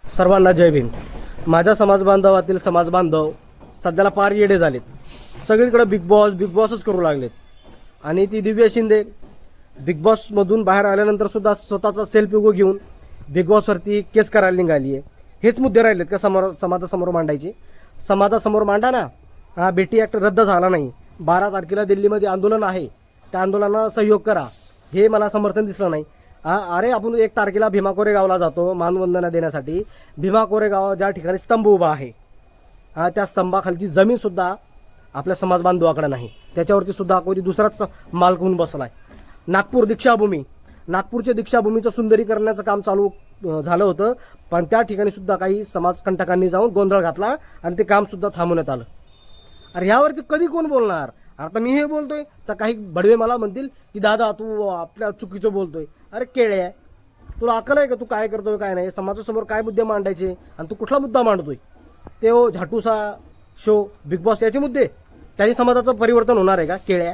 सर्वांना जय भीम। माझ्या समाज बांधवातील समाज बांधव सध्याला पार येडे झालेत। सगळीकडे बिग बॉसच करू लागलेत। आणि ती दिव्या शिंदे बिग बॉसमधून बाहेर आल्यानंतर सुद्धा स्वतःचा सेल्फ इगो घेऊन बिग बॉसवरती केस करायला निघाली आहे। हेच मुद्दे राहिलेत का समाजासमोर मांडायचे? समाजासमोर मांडा ना। हा बेटी ॲक्ट रद्द झाला नाही, 12 तारखेला दिल्लीमध्ये आंदोलन आहे, त्या आंदोलनाला सहयोग करा, हे मला समर्थन दिसलं नाही। अरे आपण 1 तारखेला भीमा कोरेगावला जातो मानवंदना देण्यासाठी। भीमा कोरेगाव ज्या ठिकाणी स्तंभ उभा आहे, त्या स्तंभाखालची जमीनसुद्धा आपल्या समाज बांधवाकडे नाही, त्याच्यावरती सुद्धा कोणी दुसराच मालक होऊन बसला आहे। नागपूर दीक्षाभूमी, नागपूरच्या दीक्षाभूमीचं सुंदरीकरणाचं काम चालू झालं होतं, पण त्या ठिकाणी सुद्धा काही समाजकंटकांनी जाऊन गोंधळ घातला आणि ते कामसुद्धा थांबवण्यात आलं। अरे ह्यावरती कधी कोण बोलणार? आता मी हे बोलतोय तर काही बडवे मला म्हणतील की दादा तू आपल्या चुकीचं बोलतोय। अरे केळे आहे, तुला अक्कल आहे का? तू काय करतोय काय नाही? समाजासमोर काय मुद्दे मांडायचे आणि तू कुठला मुद्दा मांडतोय? ते झाटूसा शो, बिग बॉस याचे मुद्दे, त्याची समाजाचं परिवर्तन होणार आहे का? केळ्या